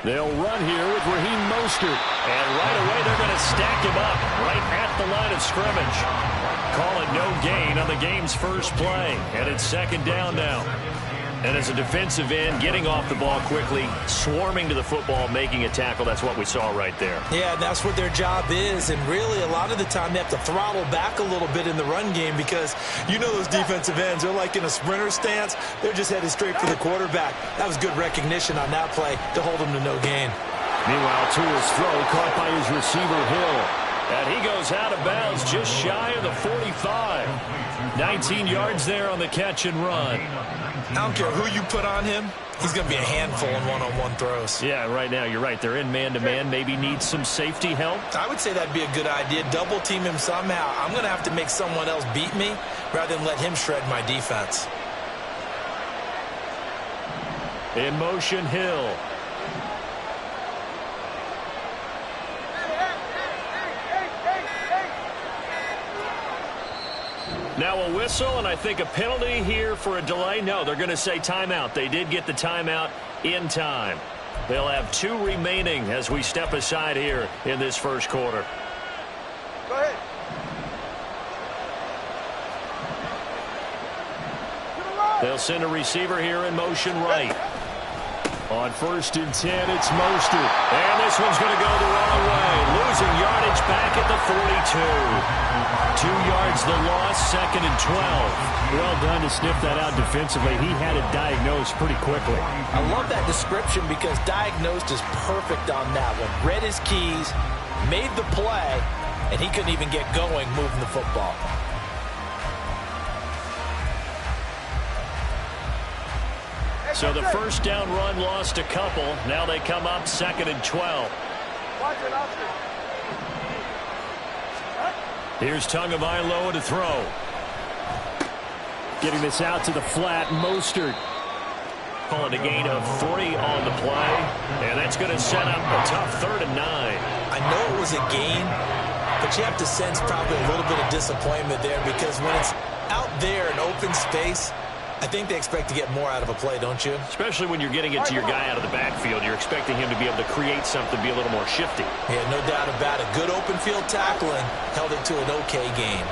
They'll run here with Raheem Mostert. And right away, they're going to stack him up right at the line of scrimmage. Call it no gain on the game's first play. And it's second down now. And as a defensive end, getting off the ball quickly, swarming to the football, making a tackle, that's what we saw right there. Yeah, that's what their job is. And really, a lot of the time, they have to throttle back a little bit in the run game because you know those defensive ends, they're like in a sprinter stance. They're just headed straight for the quarterback. That was good recognition on that play to hold them to no gain. Meanwhile, Tua's throw caught by his receiver, Hill. And he goes out of bounds just shy of the 45. 19 yards there on the catch and run. I don't care who you put on him. He's going to be a handful in one-on-one throws. Yeah, right now, you're right. They're in man-to-man. Maybe need some safety help. I would say that'd be a good idea. Double team him somehow. I'm going to have to make someone else beat me rather than let him shred my defense. In motion, Hill. Now a whistle, and I think a penalty here for a delay. No, they're going to say timeout. They did get the timeout in time. They'll have 2 remaining as we step aside here in this first quarter. Go ahead. They'll send a receiver here in motion right. On 1st and 10, it's Mostert. And this one's going to go the wrong way. Losing yardage back at the 42. 2 yards the loss, 2nd and 12. Well done to sniff that out defensively. He had it diagnosed pretty quickly. I love that description because diagnosed is perfect on that one. Read his keys, made the play, and he couldn't even get going moving the football. So the first down run lost a couple. Now they come up 2nd and 12. Here's Tagovailoa to throw. Getting this out to the flat, Mostert. Calling a gain of 3 on the play. And that's going to set up a tough 3rd and 9. I know it was a gain, but you have to sense probably a little bit of disappointment there because when it's out there in open space, I think they expect to get more out of a play, don't you? Especially when you're getting it to your guy out of the backfield. You're expecting him to be able to create something, be a little more shifty. Yeah, no doubt about it. Good open field tackling held it to an okay game.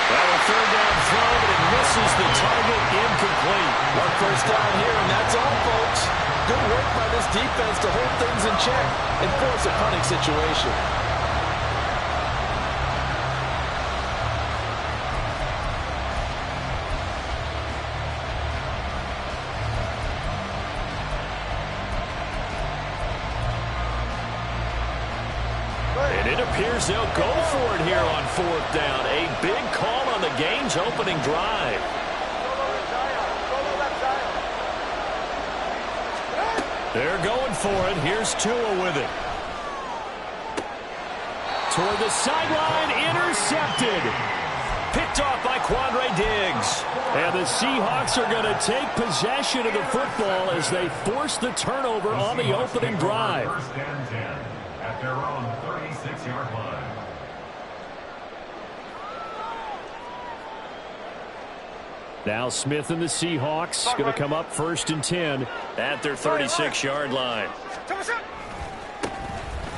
Well, a 3rd down throw, but it misses the target, incomplete. 1 first down here, and that's all, folks. Good work by this defense to hold things in check and force a punting situation. Appears they'll go for it here on 4th down. A big call on the game's opening drive. They're going for it. Here's Tua with it. Toward the sideline, intercepted. Picked off by Quandre Diggs. And the Seahawks are going to take possession of the football as they force the turnover on the opening drive. First and 10 at their own 36-yard line. Now Smith and the Seahawks going to come up 1st and 10 at their 36-yard line.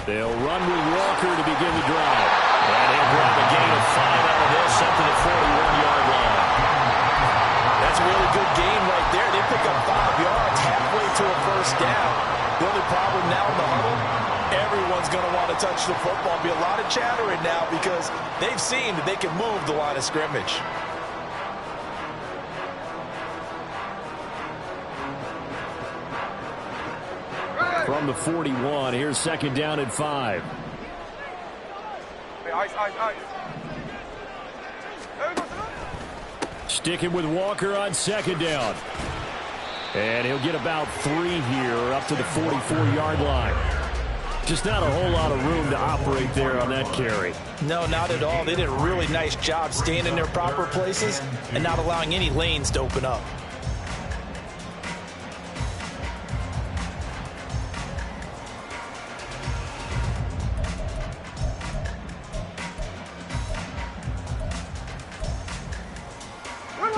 They'll run with Walker to begin the drive. And he'll grab a gain of 5 out of this up to the 41-yard line. That's a really good game right there. They pick up 5 yards halfway to a first down. The only problem now in the huddle, everyone's going to want to touch the football. Be a lot of chattering now because they've seen that they can move the line of scrimmage. From the 41, here's 2nd down and 5. Sticking with Walker on 2nd down. And he'll get about 3 here up to the 44-yard line. Just not a whole lot of room to operate there on that carry. No, not at all. They did a really nice job staying in their proper places and not allowing any lanes to open up.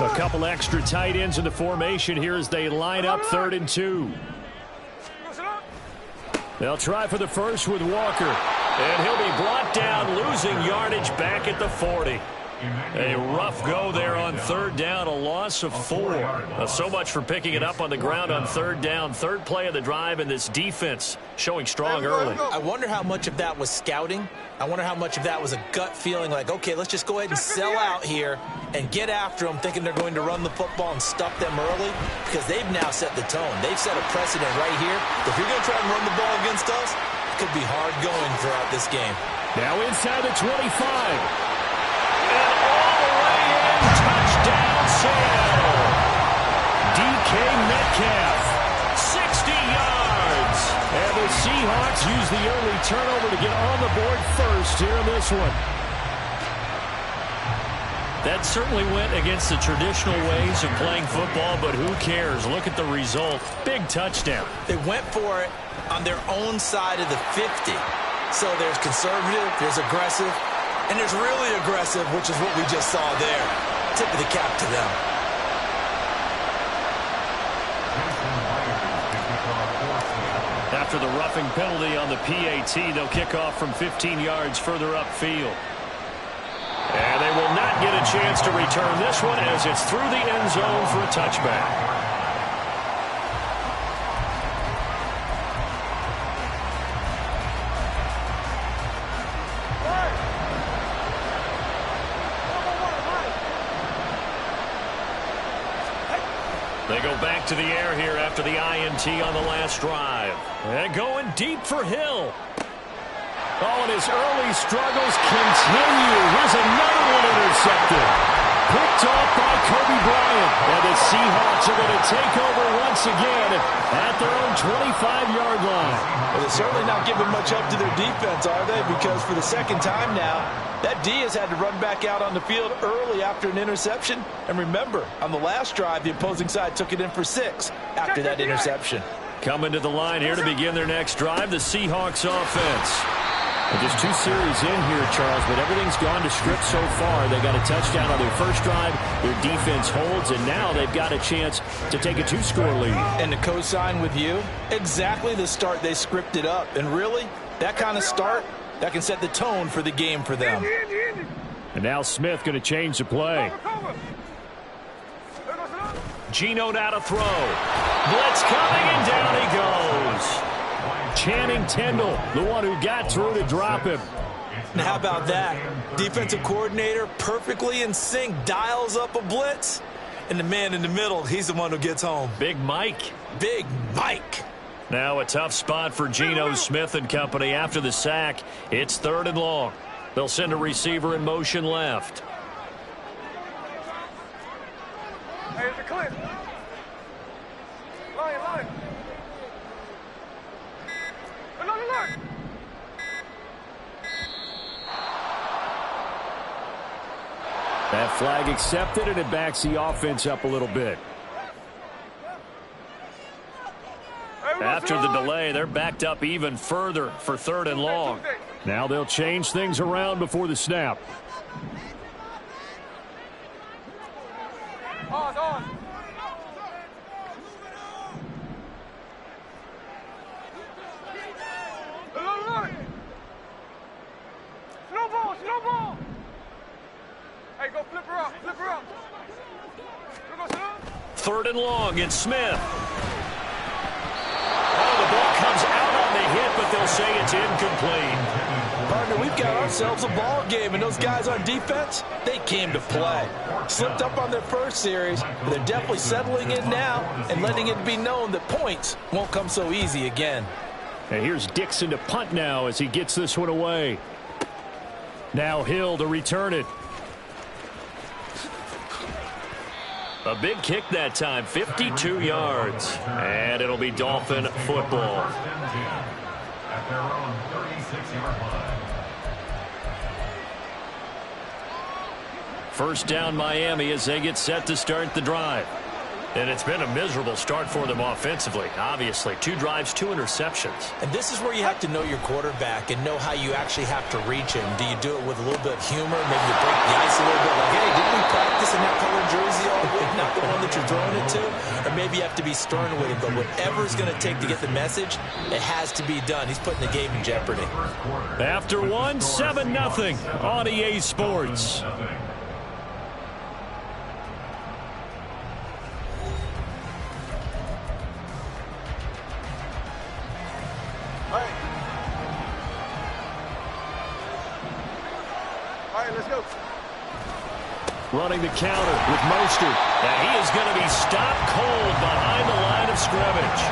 A couple extra tight ends in the formation here as they line up 3rd and 2. They'll try for the first with Walker. And he'll be brought down, losing yardage back at the 40. A rough go there on 3rd down, a loss of 4. So much for picking it up on the ground on 3rd down. 3rd play of the drive, and this defense showing strong early. I wonder how much of that was scouting. I wonder how much of that was a gut feeling like, okay, let's just go ahead and sell out here and get after them, thinking they're going to run the football and stuff them early, because they've now set the tone. They've set a precedent right here. If you're going to try and run the ball against us, it could be hard going throughout this game. Now inside the 25. And all the way in, touchdown Seattle. DK Metcalf, 60 yards. And the Seahawks use the early turnover to get on the board first here in this one. That certainly went against the traditional ways of playing football, but who cares? Look at the result. Big touchdown. They went for it on their own side of the 50. So there's conservative, there's aggressive, and there's really aggressive, which is what we just saw there. Tip of the cap to them. After the roughing penalty on the PAT, they'll kick off from 15 yards further upfield. And they will not get a chance to return this one as it's through the end zone for a touchback. They go back to the air here after the INT on the last drive. And going deep for Hill. Oh, and his early struggles continue. Here's another one intercepted. Picked off by Kobe Bryant. And the Seahawks are going to take over once again at their own 25-yard line. Well, they're certainly not giving much help to their defense, are they? Because for the second time now, that D has had to run back out on the field early after an interception. And remember, on the last drive, the opposing side took it in for 6 after that interception. Coming to the line here to begin their next drive, the Seahawks offense. Just 2 series in here, Charles, but everything's gone to script so far. They got a touchdown on their first drive. Their defense holds, and now they've got a chance to take a 2-score lead. And to co-sign with you, exactly the start they scripted up. And really, that kind of start, that can set the tone for the game for them. And now Smith going to change the play. Geno now to throw. Blitz coming, and down he goes. Channing Tindall, the one who got through to drop him. And how about that? Defensive coordinator perfectly in sync, dials up a blitz. And the man in the middle, he's the one who gets home. Big Mike. Big Mike. Now a tough spot for Geno Smith and company after the sack. It's 3rd and long. They'll send a receiver in motion left. Hey, it's a clip. Line. Another line. That flag accepted, and it backs the offense up a little bit. After the delay, they're backed up even further for 3rd and long. Now they'll change things around before the snap. On. Slow ball. Hey, go flip her up. 3rd and long, it's Smith. Oh, the ball comes out on the hit, but they'll say it's incomplete. Partner, we've got ourselves a ball game, and those guys on defense, they came to play. Slipped up on their first series, but they're definitely settling in now and letting it be known that points won't come so easy again. And here's Dixon to punt now as he gets this one away. Now Hill to return it. A big kick that time, 52 yards. And it'll be Dolphin football. At their own 36-yard line. First down Miami as they get set to start the drive. And it's been a miserable start for them offensively, obviously. 2 drives, 2 interceptions. And this is where you have to know your quarterback and know how you actually have to reach him. Do you do it with a little bit of humor? Maybe you break the ice a little bit. Like, hey, didn't we practice in that color jersey all week? Not the one that you're throwing it to? Or maybe you have to be stern with him. But whatever it's going to take to get the message, it has to be done. He's putting the game in jeopardy. After 1, 7-0 on EA Sports. Running the counter with Mostert. And he is going to be stopped cold behind the line of scrimmage.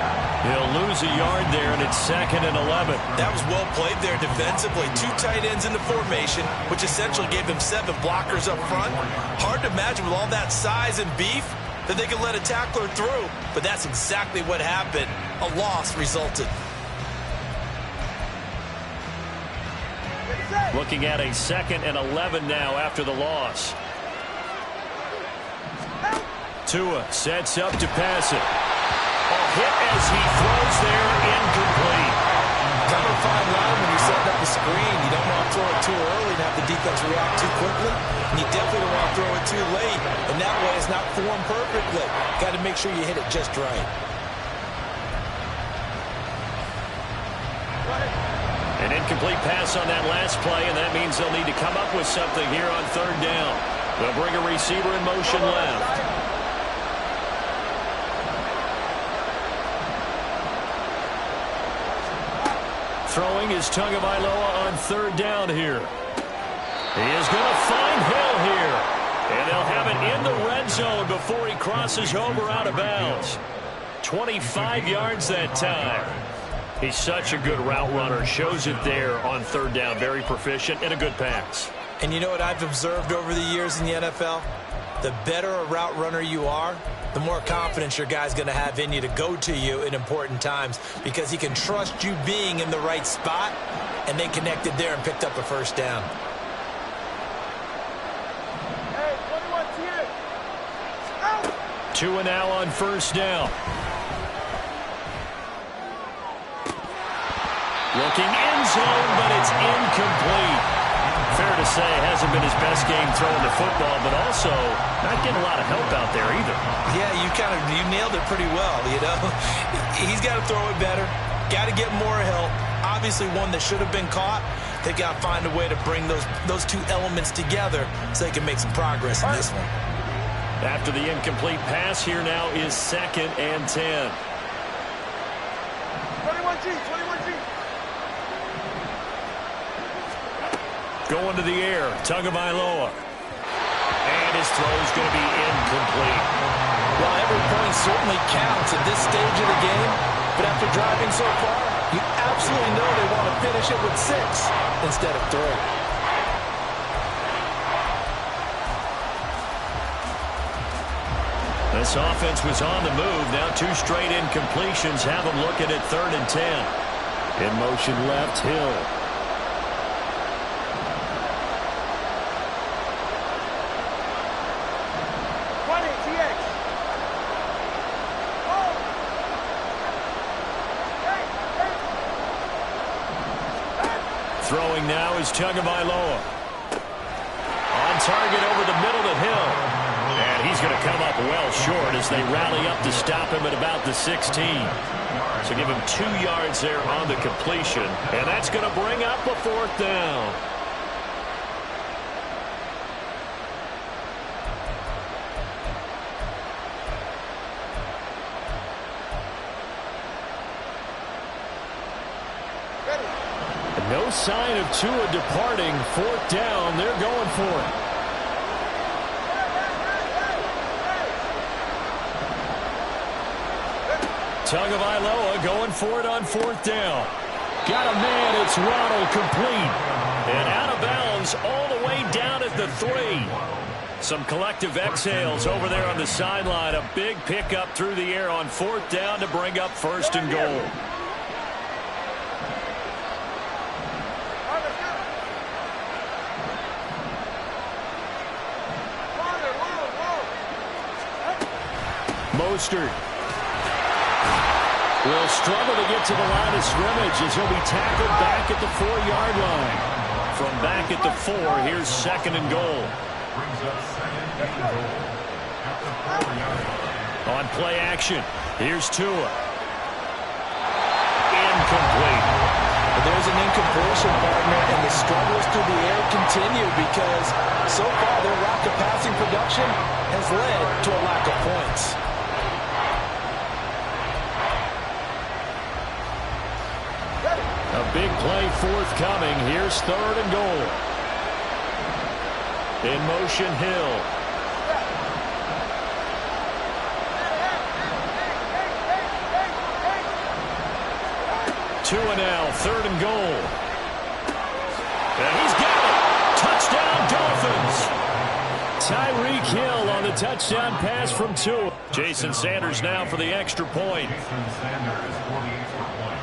He'll lose a yard there, and it's 2nd and 11. That was well played there defensively. 2 tight ends in the formation, which essentially gave him 7 blockers up front. Hard to imagine with all that size and beef that they could let a tackler through. But that's exactly what happened. A loss resulted. Looking at a 2nd and 11 now after the loss. Tua sets up to pass it. A hit as he throws there, incomplete. Kind of a fine line when you're setting up the screen. You don't want to throw it too early and have the defense react too quickly. And you definitely don't want to throw it too late. And that way it's not formed perfectly. Got to make sure you hit it just right. An incomplete pass on that last play, and that means they'll need to come up with something here on 3rd down. They'll bring a receiver in motion left. Throwing is Tagovailoa on 3rd down here. He is going to find Hill here. And they'll have it in the red zone before he crosses over out of bounds. 25 yards that time. He's such a good route runner. Shows it there on 3rd down. Very proficient and a good pass. And you know what I've observed over the years in the NFL? The better a route runner you are, the more confidence your guy's going to have in you to go to you in important times because he can trust you being in the right spot, and they connected there and picked up a 1st down. Hey, 21 here. Out. Tua now on 1st down. Looking end zone, but it's incomplete. Fair to say, hasn't been his best game throwing the football, but also not getting a lot of help out there either. Yeah, you nailed it pretty well, you know. He's got to throw it better. Got to get more help. Obviously one that should have been caught. They got to find a way to bring those 2 elements together so they can make some progress in this one. After the incomplete pass, here now is 2nd and 10. 21G, 21G. Going to the air, Tagovailoa. And his throw is going to be incomplete. Well, every point certainly counts at this stage of the game, but after driving so far, you absolutely know they want to finish it with 6 instead of 3. This offense was on the move. Now 2 straight incompletions have them looking at 3rd and 10. In motion left, Hill. Throwing now is Tagovailoa. On target over the middle to Hill. And he's going to come up well short as they rally up to stop him at about the 16. So give him 2 yards there on the completion. And that's going to bring up a 4th down. No sign of Tua departing. 4th down. They're going for it. Tagovailoa going for it on 4th down. Got a man. It's Waddle complete. And out of bounds all the way down at the 3. Some collective exhales over there on the sideline. A big pickup through the air on 4th down to bring up 1st and goal. Mostert will struggle to get to the line of scrimmage as he'll be tackled back at the 4-yard line. From back at the 4, here's second and goal. Brings up second and goal at the 4-yard line. On play action, here's Tua. Incomplete. There's an incompletion, partner, and the struggles through the air continue because so far their lack of passing production has led to a lack of points. A big play forthcoming. Here's third and goal. In motion, Hill. Tua now, third and goal. And he's got it. Touchdown, Dolphins. Tyreek Hill on the touchdown pass from Tua. Jason Sanders now for the extra point. Jason Sanders for the extra point.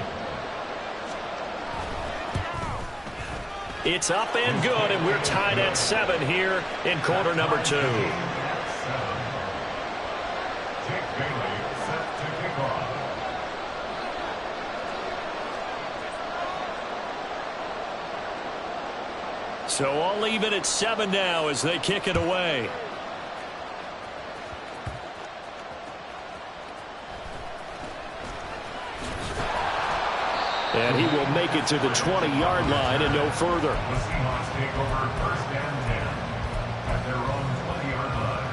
It's up and good, and we're tied at 7 here in quarter number 2. Jake Bailey set to kick off. So all even at 7 now as they kick it away. And he will make it to the 20-yard line and no further. The Seahawks take over first and 10 at their own 20-yard line.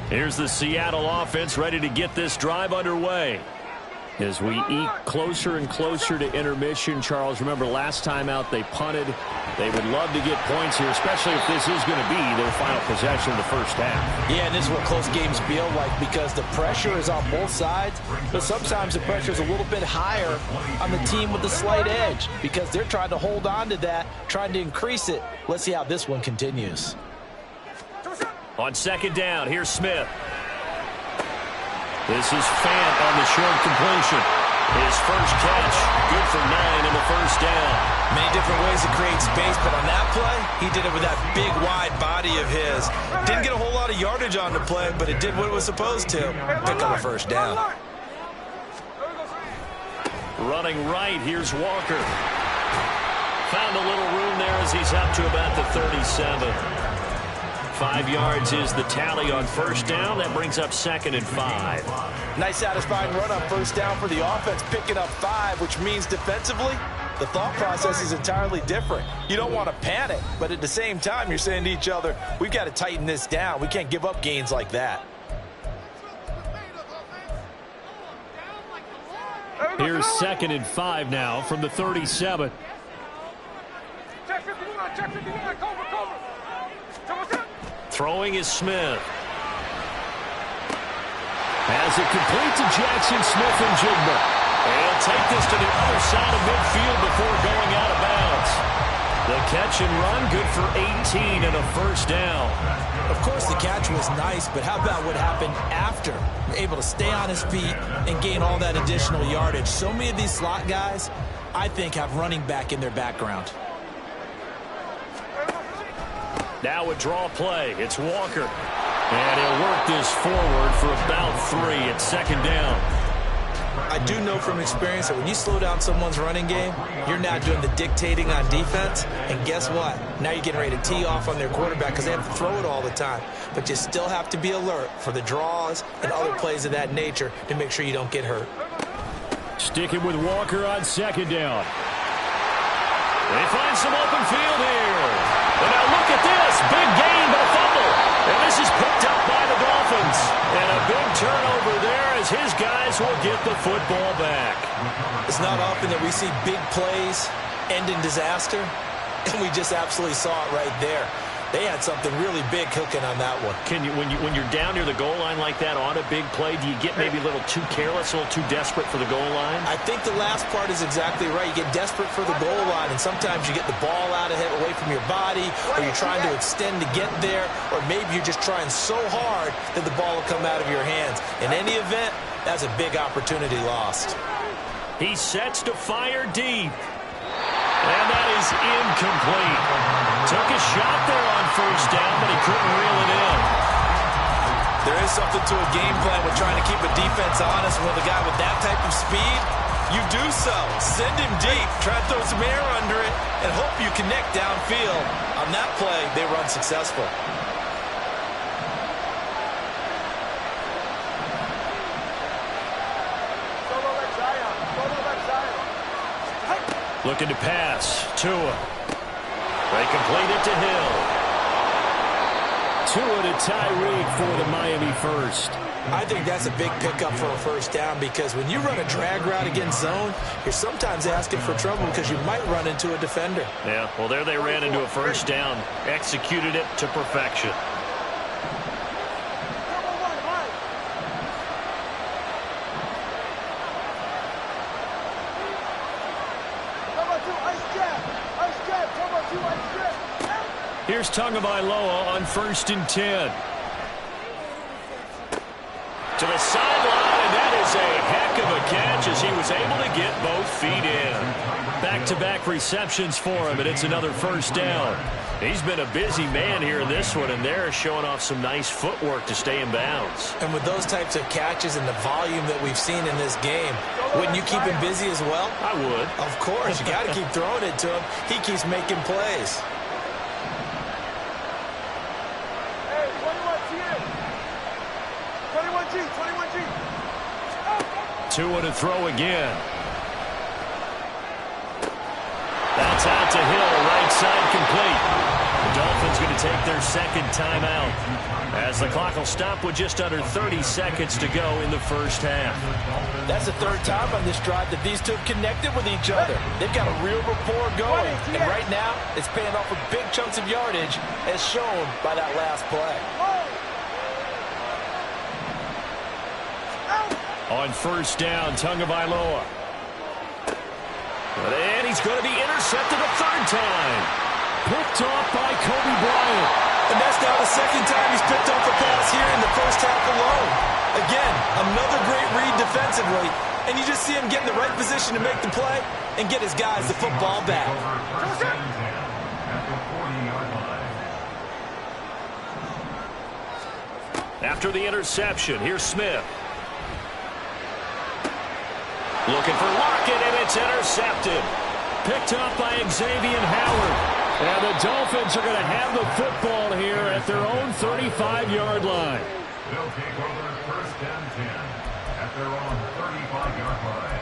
Here's the Seattle offense ready to get this drive underway. As we eke closer and closer to intermission, Charles, remember last time out they punted. They would love to get points here, especially if this is going to be their final possession of the first half. Yeah, and this is what close games feel like because the pressure is on both sides, but sometimes the pressure is a little bit higher on the team with the slight edge because they're trying to hold on to that, trying to increase it. Let's see how this one continues. On second down, here's Smith. This is Fant on the short completion. His first catch, good for 9 in the first down. Many different ways to create space, but on that play, he did it with that big, wide body of his. Didn't get a whole lot of yardage on the play, but it did what it was supposed to. Pick up a first down. Running right, here's Walker. Found a little room there as he's up to about the 37. 5 yards is the tally on first down. That brings up second and 5. Nice satisfying run on first down for the offense, picking up 5, which means defensively, the thought process is entirely different. You don't want to panic, but at the same time, you're saying to each other, we've got to tighten this down. We can't give up gains like that. Here's second and 5 now from the 37. Check 59, check 59, cover. Throwing is Smith. Has it complete to Jackson Smith-Njigba. He'll take this to the other side of midfield before going out of bounds. The catch and run, good for 18 and a first down. Of course, the catch was nice, but how about what happened after? Able to stay on his feet and gain all that additional yardage. So many of these slot guys, I think, have running back in their background. Now a draw play. It's Walker. And he'll work this forward for about 3 at second down. I do know from experience that when you slow down someone's running game, you're now doing the dictating on defense. And guess what? Now you're getting ready to tee off on their quarterback because they have to throw it all the time. But you still have to be alert for the draws and other plays of that nature to make sure you don't get hurt. Sticking with Walker on second down. They find some open field here. And now look at this. Big gain, but a fumble. And this is picked up by the Dolphins. And a big turnover there as his guys will get the football back. It's not often that we see big plays end in disaster. And we just absolutely saw it right there. They had something really big cooking on that one. Can you, when you're down near the goal line like that on a big play, do you get maybe a little too careless, a little too desperate for the goal line? I think the last part is exactly right. You get desperate for the goal line, and sometimes you get the ball out ahead, away from your body, or you're trying to extend to get there, or maybe you're just trying so hard that the ball will come out of your hands. In any event, that's a big opportunity lost. He sets to fire deep. And that is incomplete. Took a shot there on first down, but he couldn't reel it in. There is something to a game plan with trying to keep a defense honest. With a guy with that type of speed, you do so. Send him deep. Try to throw some air under it and hope you connect downfield. On that play, they were unsuccessful. Looking to pass. Tua. They complete it to Hill. Tua to Tyreek for the Miami first. I think that's a big pickup for a first down because when you run a drag route against zone, you're sometimes asking for trouble because you might run into a defender. Yeah, well, there they ran into a first down. Executed it to perfection. Here's Tagovailoa on 1st and 10. To the sideline, and that is a heck of a catch as he was able to get both feet in. Back-to-back receptions for him, and it's another first down. He's been a busy man here in this one, and they're showing off some nice footwork to stay in bounds. And with those types of catches and the volume that we've seen in this game, wouldn't you keep him busy as well? I would. Of course. You got to keep throwing it to him. He keeps making plays. Tua to throw again. That's out to Hill, right side complete. The Dolphins going to take their second timeout as the clock will stop with just under 30 seconds to go in the first half. That's the third time on this drive that these two have connected with each other. They've got a real rapport going, and right now it's paying off with big chunks of yardage as shown by that last play. On first down, Tagovailoa. And he's going to be intercepted a third time. Picked off by Kobe Bryant. And that's now the second time he's picked off a pass here in the first half alone. Again, another great read defensively. And you just see him get in the right position to make the play and get his guys the football back. After the interception, here's Smith. Looking for Lockett, and it's intercepted. Picked up by Xavier Howard. And the Dolphins are going to have the football here at their own 35-yard line. They'll take over 1st and 10 at their own 35-yard line.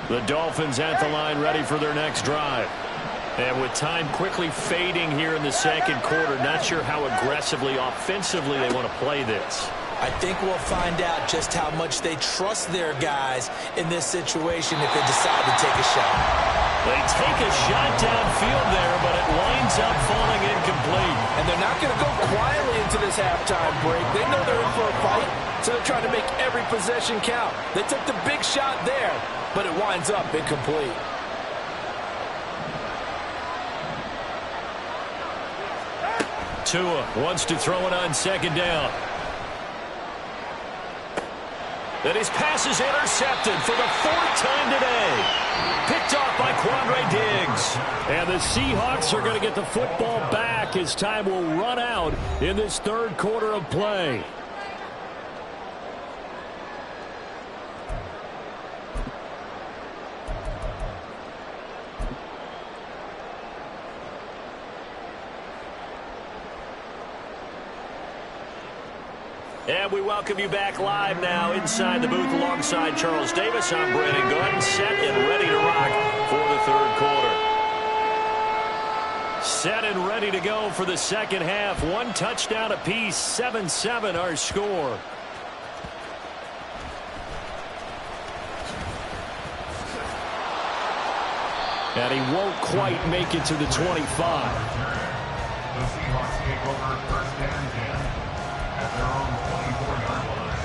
The Dolphins at the line ready for their next drive. And with time quickly fading here in the second quarter, not sure how aggressively, offensively they want to play this. I think we'll find out just how much they trust their guys in this situation if they decide to take a shot. They take a shot downfield there, but it winds up falling incomplete. And they're not going to go quietly into this halftime break. They know they're in for a fight, so they're trying to make every possession count. They took the big shot there, but it winds up incomplete. Tua wants to throw it on second down. And his pass is intercepted for the fourth time today. Picked off by Quandre Diggs. And the Seahawks are going to get the football back as time will run out in this third quarter of play. And we welcome you back live now inside the booth alongside Charles Davis. I'm Brandon Gaudin, set and ready to rock for the third quarter. Set and ready to go for the second half. One touchdown apiece, 7-7 our score. And he won't quite make it to the 25. The Seahawks take over 1st and 10 at their own 24-yard line.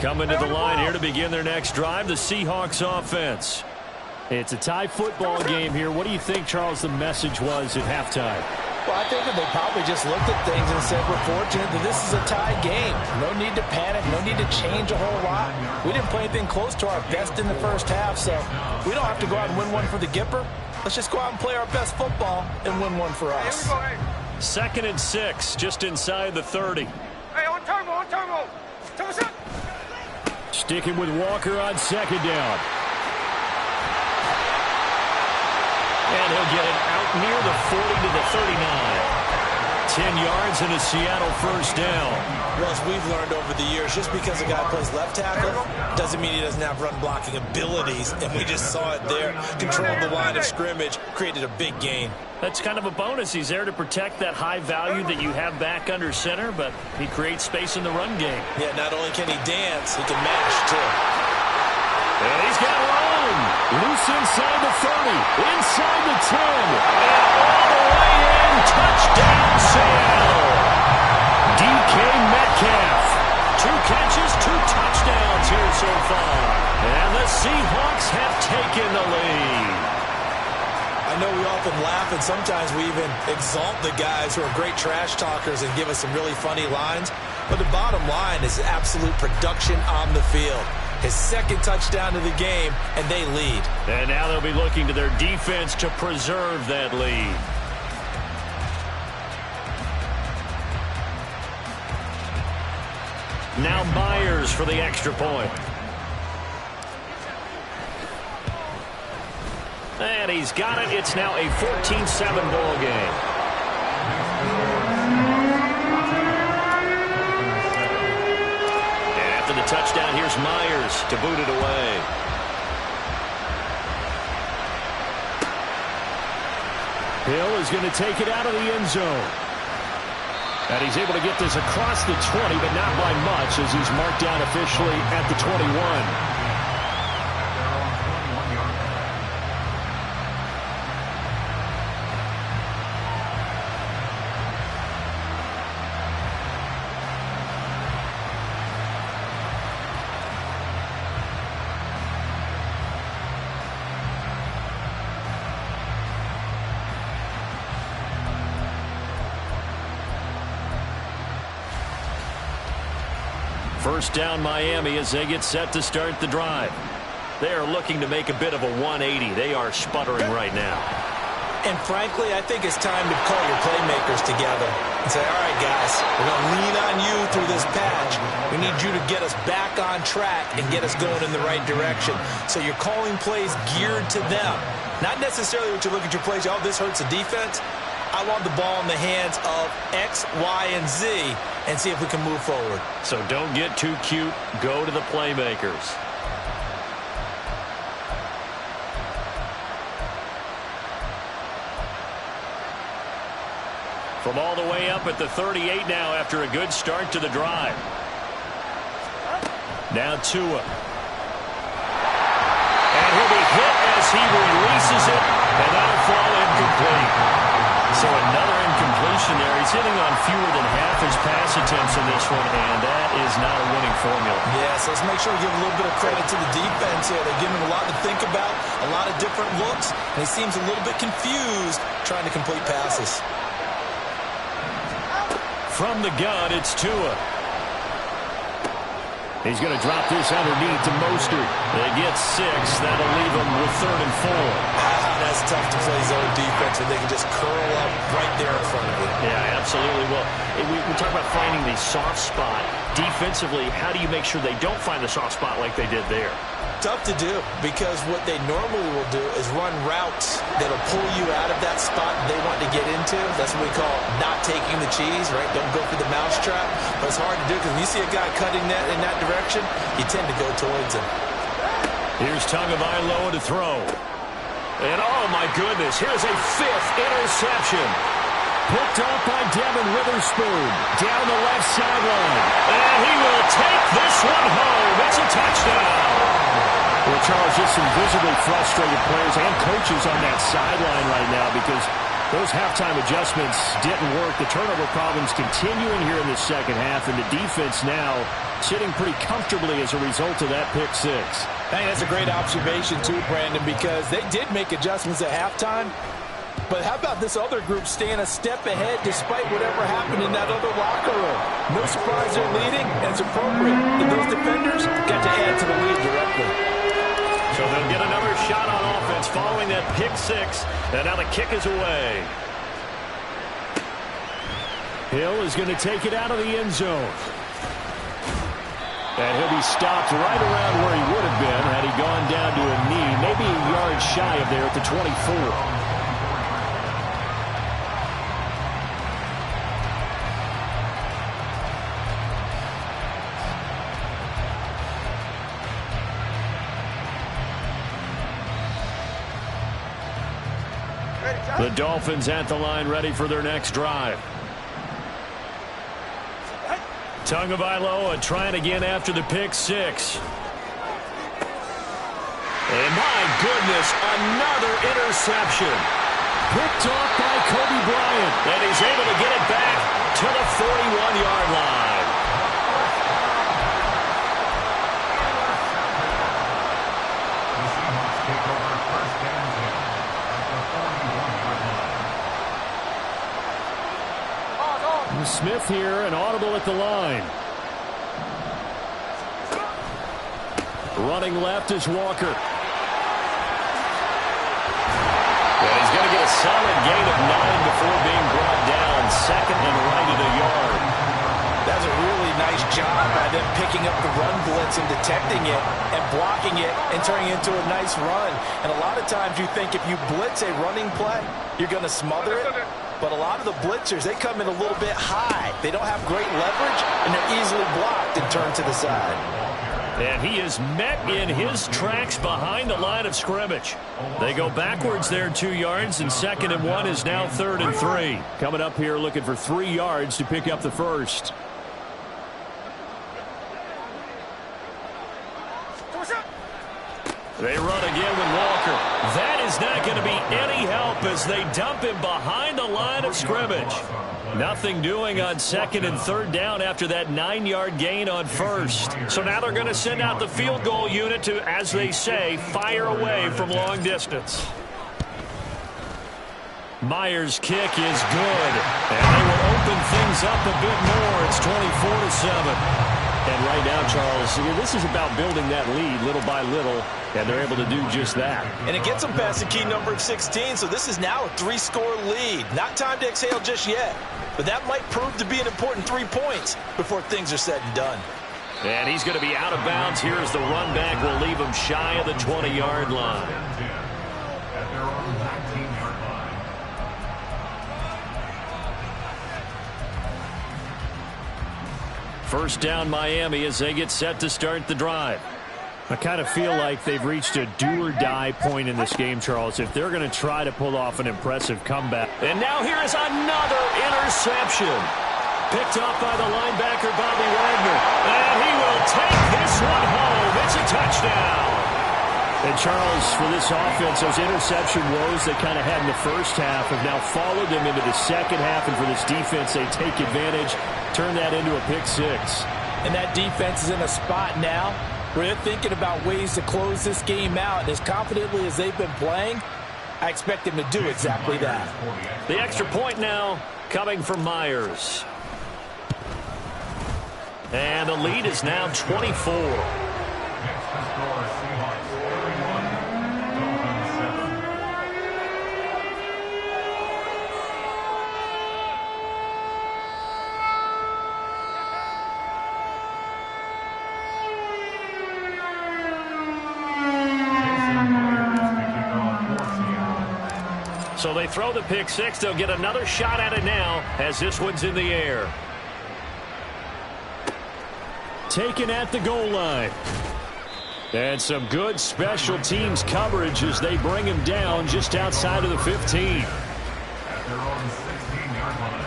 Coming to the line here to begin their next drive, the Seahawks offense. It's a tie football game here. What do you think, Charles, the message was at halftime? Well, I think that they probably just looked at things and said, we're fortunate that this is a tie game. No need to panic, no need to change a whole lot. We didn't play anything close to our best in the first half, so we don't have to go out and win one for the Gipper. Let's just go out and play our best football and win one for us. Hey, here we go, hey. 2nd and 6, just inside the 30. Hey, on turbo, on turbo. Turbo set. Sticking with Walker on 2nd down. And he'll get it out near the 40 to the 39. 10 yards and a Seattle first down. Well, as we've learned over the years, just because a guy plays left tackle doesn't mean he doesn't have run blocking abilities. And we just saw it there. Controlled the line of scrimmage, created a big gain. That's kind of a bonus. He's there to protect that high value that you have back under center, but he creates space in the run game. Yeah, not only can he dance, he can mash, too. And he's got room. Loose inside the 30, inside the 10, and all the way in. Touchdown, Seattle. DK Metcalf. 2 catches, 2 touchdowns here so far. And the Seahawks have taken the lead. I know we often laugh, and sometimes we even exalt the guys who are great trash talkers and give us some really funny lines. But the bottom line is absolute production on the field. His 2nd touchdown of the game, and they lead. And now they'll be looking to their defense to preserve that lead. Now Myers for the extra point. And he's got it. It's now a 14-7 ball game. And after the touchdown, here's Myers to boot it away. Hill is going to take it out of the end zone. And he's able to get this across the 20, but not by much, as he's marked down officially at the 21. First down Miami as they get set to start the drive. They are looking to make a bit of a 180. They are sputtering right now. And frankly, I think it's time to call your playmakers together and say, all right, guys, we're going to lean on you through this patch. We need you to get us back on track and get us going in the right direction. So you're calling plays geared to them. Not necessarily what you look at your plays, oh, this hurts the defense. I want the ball in the hands of X, Y, and Z and see if we can move forward. So don't get too cute. Go to the playmakers. From all the way up at the 38 now after a good start to the drive. Now Tua. And he'll be hit as he releases it, and that'll fall incomplete. So another incompletion there. He's hitting on fewer than half his pass attempts in this one, and that is not a winning formula. Yeah, so let's make sure we give a little bit of credit to the defense here. They're giving him a lot to think about, a lot of different looks, and he seems a little bit confused trying to complete passes. From the gun, it's Tua. He's going to drop this underneath to Mostert. They get 6. That'll leave them with 3rd and 4. That's tough to play zone defense when they can just curl up right there in front of you. Yeah, absolutely. Well, we talk about finding the soft spot. Defensively, how do you make sure they don't find the soft spot like they did there? Tough to do, because what they normally will do is run routes that'll pull you out of that spot they want to get into. That's what we call not taking the cheese, right? Don't go for the mousetrap. But it's hard to do, because when you see a guy cutting that in that direction, you tend to go towards him. Here's Tagovailoa to throw. And oh my goodness, here's a 5th interception. Picked up by Devin Witherspoon down the left sideline. And he will take this one home. It's a touchdown. Well, Charles, just some visibly frustrated players and coaches on that sideline right now because those halftime adjustments didn't work. The turnover problems continuing here in the second half, and the defense now sitting pretty comfortably as a result of that pick 6. Hey, that's a great observation too, Brandon, because they did make adjustments at halftime. But how about this other group staying a step ahead despite whatever happened in that other locker room? No surprise they're leading, and it's appropriate. And those defenders got to add to the lead directly. So they'll get another shot on offense following that pick six. And now the kick is away. Hill is going to take it out of the end zone. And he'll be stopped right around where he would have been had he gone down to a knee, maybe a yard shy of there at the 24. The Dolphins at the line, ready for their next drive. Tagovailoa trying again after the pick six. And my goodness, another interception. Picked off by Kobe Bryant. And he's able to get it back to the 41-yard line. The Seahawks take over first down at the 41-yard line. Smith here, an audible at the line. Running left is Walker. And he's going to get a solid gain of 9 before being brought down. Second and right at a yard. That's a really nice job by them picking up the run blitz and detecting it and blocking it and turning it into a nice run. And a lot of times you think if you blitz a running play, you're going to smother it. But a lot of the blitzers, they come in a little bit high. They don't have great leverage, and they're easily blocked and turned to the side. And he is met in his tracks behind the line of scrimmage. They go backwards there 2 yards, and 2nd and 1 is now 3rd and 3. Coming up here looking for 3 yards to pick up the first. They run again with Walker. That is not going to be any help as they dump him behind the line of scrimmage. Nothing doing on 2nd and 3rd down after that 9-yard gain on 1st. So now they're going to send out the field goal unit to, as they say, fire away from long distance. Myers' kick is good, and they will open things up a bit more. It's 24-7. And right now, Charles, this is about building that lead little by little, and they're able to do just that. And it gets them past the key number of 16, so this is now a 3-score lead. Not time to exhale just yet, but that might prove to be an important 3 points before things are said and done. And he's going to be out of bounds here as the run back will leave him shy of the 20-yard line. At their own 19-yard line. First down Miami as they get set to start the drive. I kind of feel like they've reached a do-or-die point in this game, Charles, if they're going to try to pull off an impressive comeback. And now here is another interception. Picked off by the linebacker, Bobby Wagner. And he will take this one home. It's a touchdown. And, Charles, for this offense, those interception woes they kind of had in the first half have now followed them into the second half. And for this defense, they take advantage, turn that into a pick six. And that defense is in a spot now where they're thinking about ways to close this game out. And as confidently as they've been playing, I expect them to do exactly that. The extra point now coming from Myers. And the lead is now 24. Next to score, Seahawks 31, Dolphins 7. So they throw the pick six. They'll get another shot at it now as this one's in the air. Taken at the goal line. And some good special teams coverage as they bring him down just outside of the 15. At their own 16-yard line.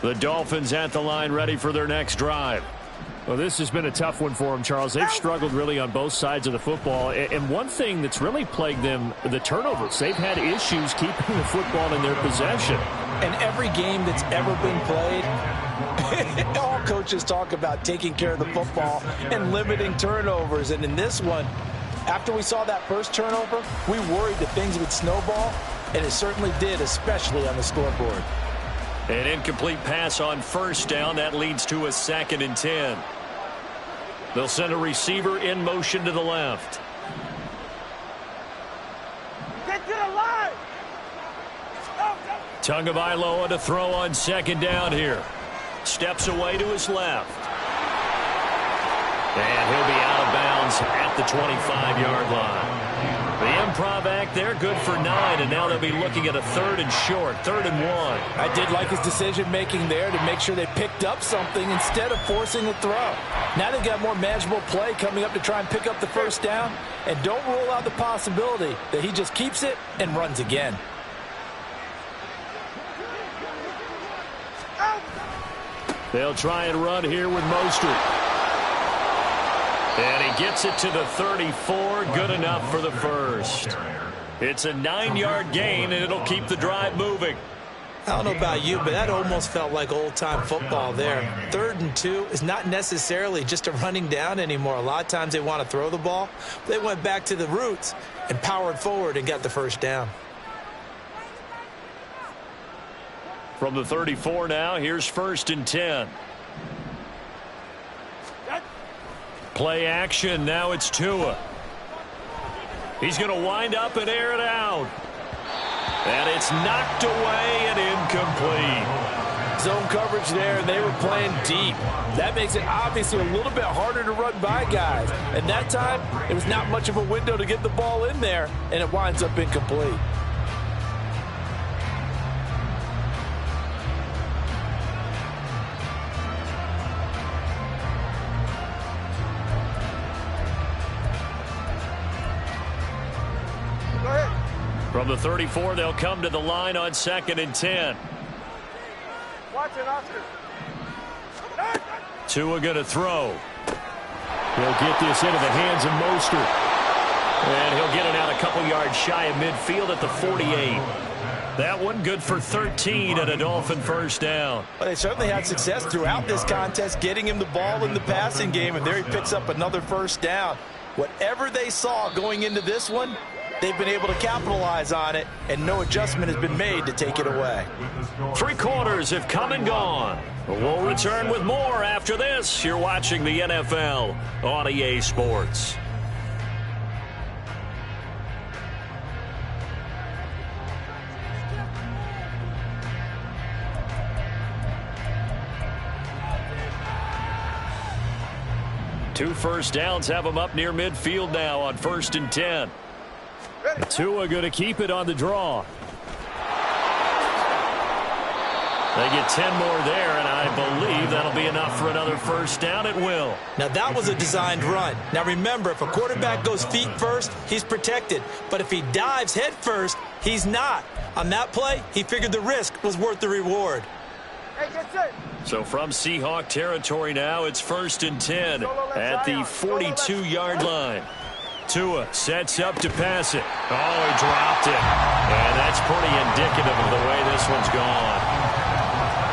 The Dolphins at the line, ready for their next drive. Well, this has been a tough one for them, Charles. They've struggled really on both sides of the football. And one thing that's really plagued them, the turnovers. They've had issues keeping the football in their possession. And every game that's ever been played, all coaches talk about taking care of the football and limiting turnovers. And in this one, after we saw that first turnover, we worried that things would snowball, and it certainly did, especially on the scoreboard. An incomplete pass on first down. That leads to a 2nd and 10. They'll send a receiver in motion to the left. Get to the line! Tagovailoa to throw on 2nd down here. Steps away to his left. And he'll be out of bounds at the 25-yard line. The improv act there, good for 9, and now they'll be looking at a 3rd and short, 3rd and 1. I did like his decision-making there to make sure they picked up something instead of forcing a throw. Now they've got more manageable play coming up to try and pick up the first down, and don't rule out the possibility that he just keeps it and runs again. They'll try and run here with Mostert. And he gets it to the 34, good enough for the first. It's a 9-yard gain, and it'll keep the drive moving. I don't know about you, but that almost felt like old-time football there. 3rd and 2 is not necessarily just a running down anymore. A lot of times they want to throw the ball. They went back to the roots and powered forward and got the first down. From the 34 now, here's 1st and 10. Play action, now it's Tua. He's going to wind up and air it out. And it's knocked away and incomplete. Zone coverage there, and they were playing deep. That makes it obviously a little bit harder to run by guys. And that time, it was not much of a window to get the ball in there, and it winds up incomplete. From the 34, they'll come to the line on 2nd and 10. Watch it, Oscar. Tua going to throw. He'll get this into the hands of Mostert. And he'll get it out a couple yards shy of midfield at the 48. That one good for 13 and a Dolphin first down. Well, they certainly had success throughout this contest getting him the ball in the passing game, and there he picks up another first down. Whatever they saw going into this one, they've been able to capitalize on it, and no adjustment has been made to take it away. 3 quarters have come and gone. We'll return with more after this. You're watching the NFL on EA Sports. Two first downs have them up near midfield now on 1st and 10. Tua going to keep it on the draw. They get 10 more there, and I believe that'll be enough for another first down. It will. Now, that was a designed run. Now, remember, if a quarterback goes feet first, he's protected. But if he dives head first, he's not. On that play, he figured the risk was worth the reward. Hey, get set. So from Seahawk territory now, it's 1st and 10 at the 42-yard line. Tua sets up to pass it. Oh, he dropped it. And that's pretty indicative of the way this one's gone.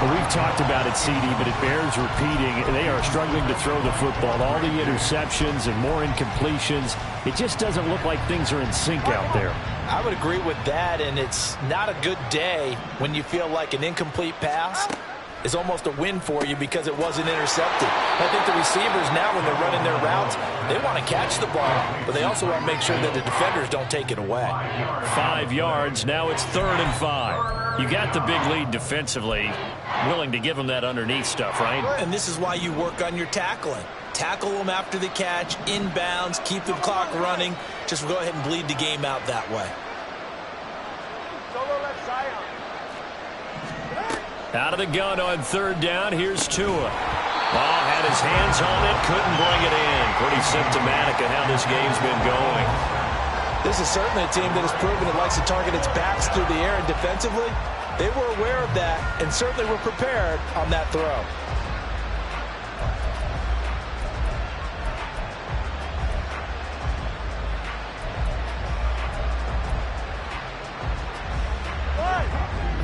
Well, we've talked about it, CD, but it bears repeating. They are struggling to throw the football. All the interceptions and more incompletions. It just doesn't look like things are in sync out there. I would agree with that, and it's not a good day when you feel like an incomplete pass is almost a win for you because it wasn't intercepted. I think the receivers now, when they're running their routes, they want to catch the ball, but they also want to make sure that the defenders don't take it away. 5 yards. Now it's 3rd and 5. You got the big lead defensively. Willing to give them that underneath stuff, right? And this is why you work on your tackling. Tackle them after the catch, inbounds, keep the clock running. Just go ahead and bleed the game out that way. Solo left side. Out of the gun on 3rd down. Here's Tua. Ball had his hands on it, couldn't bring it in. Pretty symptomatic of how this game's been going. This is certainly a team that has proven it likes to target its backs through the air and defensively. They were aware of that and certainly were prepared on that throw.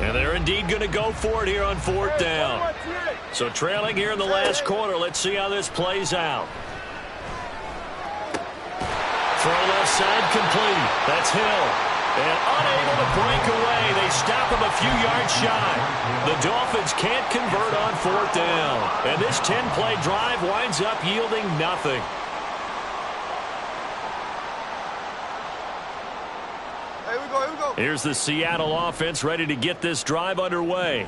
And they're indeed going to go for it here on 4th down. So trailing here in the last quarter. Let's see how this plays out. Throw left side complete. That's Hill. And unable to break away. They stop him a few yards shy. The Dolphins can't convert on 4th down. And this 10-play drive winds up yielding nothing. Here's the Seattle offense ready to get this drive underway.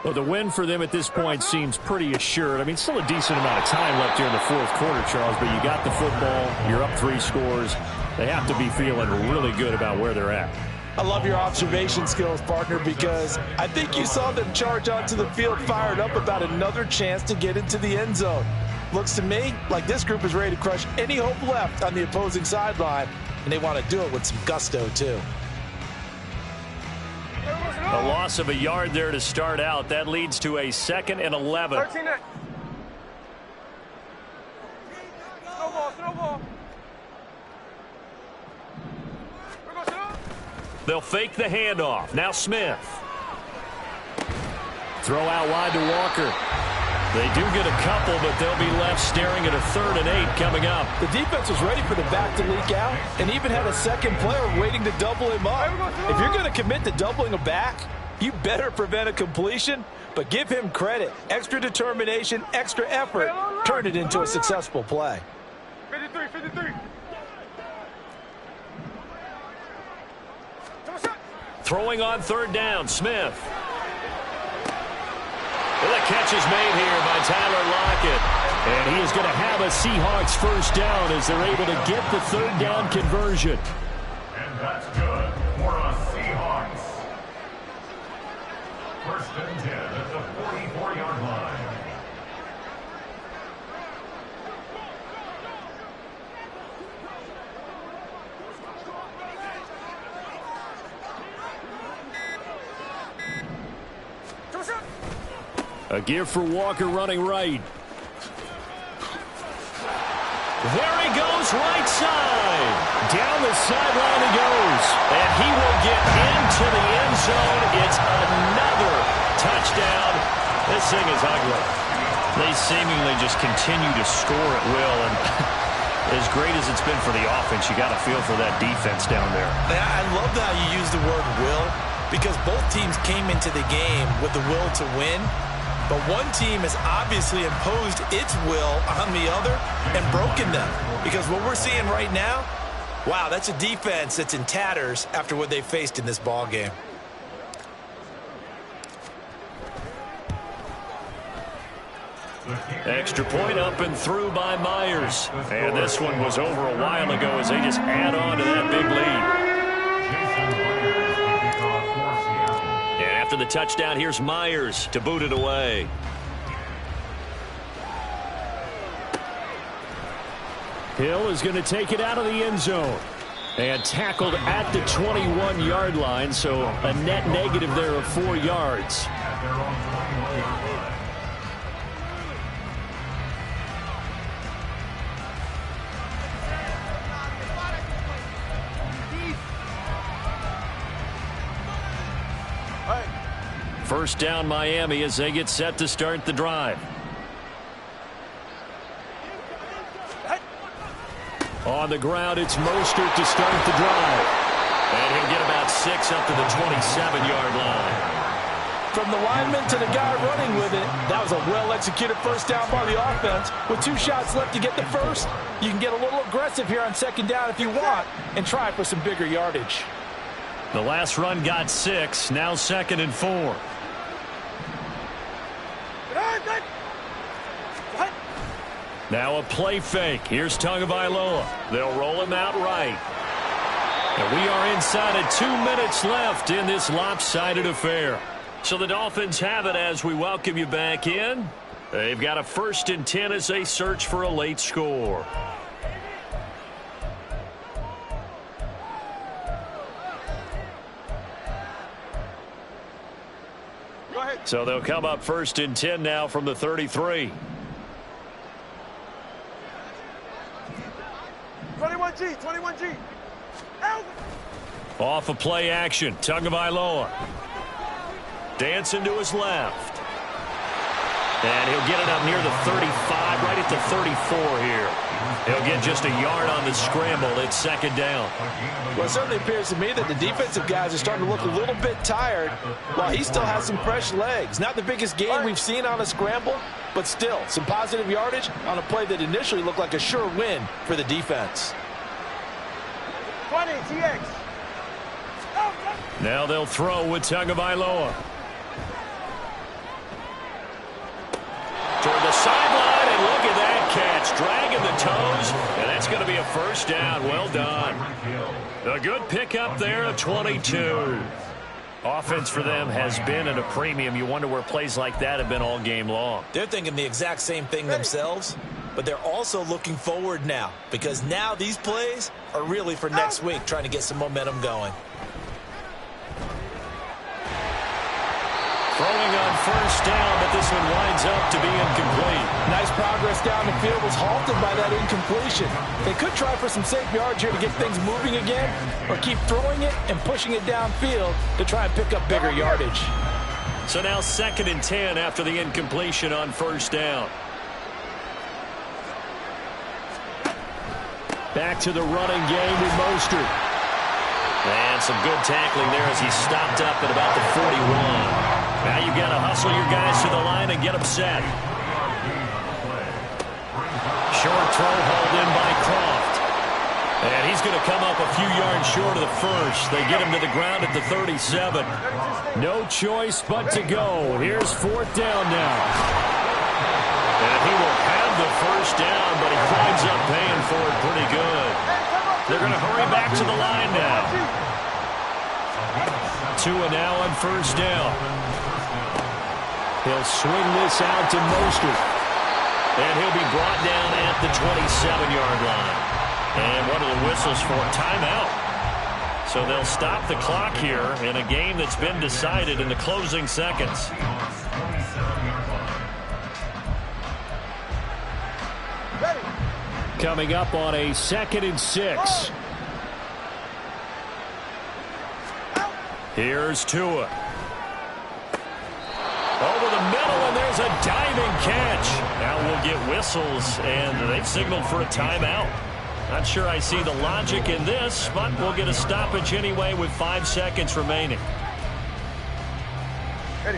Well, the win for them at this point seems pretty assured. I mean, still a decent amount of time left here in the 4th quarter, Charles, but you got the football, you're up 3 scores. They have to be feeling really good about where they're at. I love your observation skills, partner, because I think you saw them charge onto the field fired up about another chance to get into the end zone. Looks to me like this group is ready to crush any hope left on the opposing sideline, and they want to do it with some gusto, too. A loss of a yard there to start out. That leads to a 2nd and 11. 13. Snowball. They'll fake the handoff. Now Smith. Throw out wide to Walker. They do get a couple, but they'll be left staring at a 3rd and 8 coming up. The defense was ready for the back to leak out and even had a second player waiting to double him up. If you're going to commit to doubling a back, you better prevent a completion, but give him credit. Extra determination, extra effort, turn it into a successful play. 53. Throwing on 3rd down, Smith. Well, the catch is made here by Tyler Lockett. And he is going to have a Seahawks 1st down as they're able to get the 3rd down conversion. And that's good for a Seahawks. 1st and 10 at the 44-yard line. A give for Walker running right. There he goes, right side. Down the sideline he goes. And he will get into the end zone. It's another touchdown. This thing is ugly. They seemingly just continue to score at will. And as great as it's been for the offense, you got to feel for that defense down there. I love how you use the word will, because both teams came into the game with the will to win. But one team has obviously imposed its will on the other and broken them. Because what we're seeing right now, wow, that's a defense that's in tatters after what they faced in this ball game. Extra point up and through by Myers. And this one was over a while ago as they just add on to that big lead. After the touchdown, here's Myers to boot it away. Hill is going to take it out of the end zone. And tackled at the 21-yard line, so a net negative there of 4 yards. First down Miami as they get set to start the drive. On the ground, it's Mostert to start the drive. And he'll get about 6 up to the 27-yard line. From the lineman to the guy running with it, that was a well-executed first down by the offense. With 2 shots left to get the first, you can get a little aggressive here on 2nd down if you want and try for some bigger yardage. The last run got 6, now 2nd and 4. Now a play fake. Here's Tagovailoa. They'll roll him out right. And we are inside of 2 minutes left in this lopsided affair. So the Dolphins have it as we welcome you back in. They've got a 1st and 10 as they search for a late score. So they'll come up 1st and 10 now from the 33. 21G, 21G. Off of play action, Tagovailoa. Dancing to his left. And he'll get it up near the 35, right at the 34 here. He'll get just a yard on the scramble. It's 2nd down. Well, it certainly appears to me that the defensive guys are starting to look a little bit tired while he still has some fresh legs. Not the biggest gain we've seen on a scramble, but still some positive yardage on a play that initially looked like a sure win for the defense. 20, TX. Now they'll throw with Tagovailoa. Toward the sideline, and look at that catch. Dragging the toes, and that's going to be a 1st down. Well done. A good pickup there, a 22. Offense for them has been at a premium. You wonder where plays like that have been all game long. They're thinking the exact same thing themselves, but they're also looking forward now because now these plays are really for next week, trying to get some momentum going. Throwing on 1st down, but this one winds up to be incomplete. Nice progress down the field was halted by that incompletion. They could try for some safe yards here to get things moving again, or keep throwing it and pushing it downfield to try and pick up bigger yardage. So now 2nd and 10 after the incompletion on 1st down. Back to the running game with Mostert. And some good tackling there as he stopped up at about the 41. Now you've got to hustle your guys to the line and get them set. Short throw hauled in by Croft. And he's going to come up a few yards short of the 1st. They get him to the ground at the 37. No choice but to go. Here's 4th down now. And he will have the 1st down, but he winds up paying for it pretty good. They're going to hurry back to the line now. 2 and now on 1st down. He'll swing this out to Mostert. And he'll be brought down at the 27-yard line. And what are the whistles for? Timeout. So they'll stop the clock here in a game that's been decided in the closing seconds. Coming up on a 2nd and 6. Here's Tua. Over the middle, and there's a diving catch. Now we'll get whistles, and they've signaled for a timeout. Not sure I see the logic in this, but we'll get a stoppage anyway with 5 seconds remaining. Ready.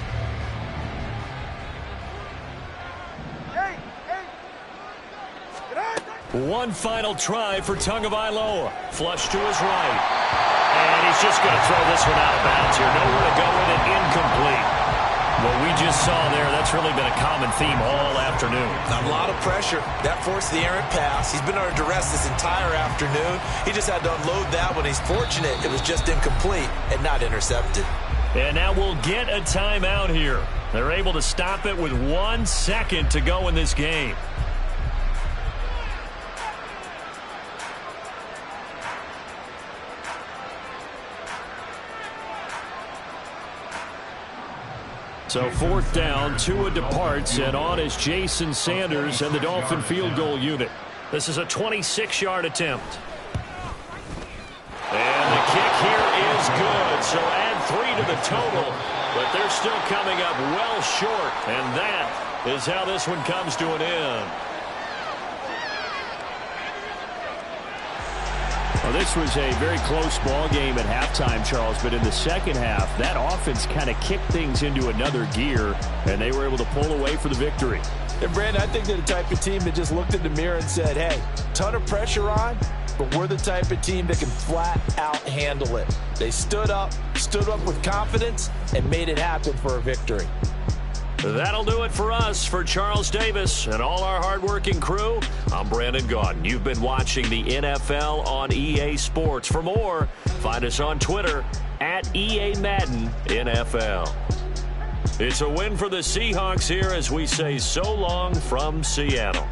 One final try for Tagovailoa. Flush to his right. And he's just going to throw this one out of bounds here. Nowhere to go with it. Incomplete. What we just saw there, that's really been a common theme all afternoon. A lot of pressure. That forced the errant pass. He's been under duress this entire afternoon. He just had to unload that one. He's fortunate it was just incomplete and not intercepted. And now we'll get a timeout here. They're able to stop it with 1 second to go in this game. So 4th down, Tua departs, and on is Jason Sanders and the Dolphin field goal unit. This is a 26-yard attempt. And the kick here is good, so add 3 to the total, but they're still coming up well short, and that is how this one comes to an end. Well, this was a very close ball game at halftime, Charles, but in the second half, that offense kind of kicked things into another gear, and they were able to pull away for the victory. And, Brandon, I think they're the type of team that just looked in the mirror and said, hey, ton of pressure on, but we're the type of team that can flat out handle it. They stood up with confidence, and made it happen for a victory. That'll do it for us. For Charles Davis and all our hardworking crew, I'm Brandon Gaudin. You've been watching the NFL on EA Sports. For more, find us on Twitter at EA Madden NFL. It's a win for the Seahawks here as we say so long from Seattle.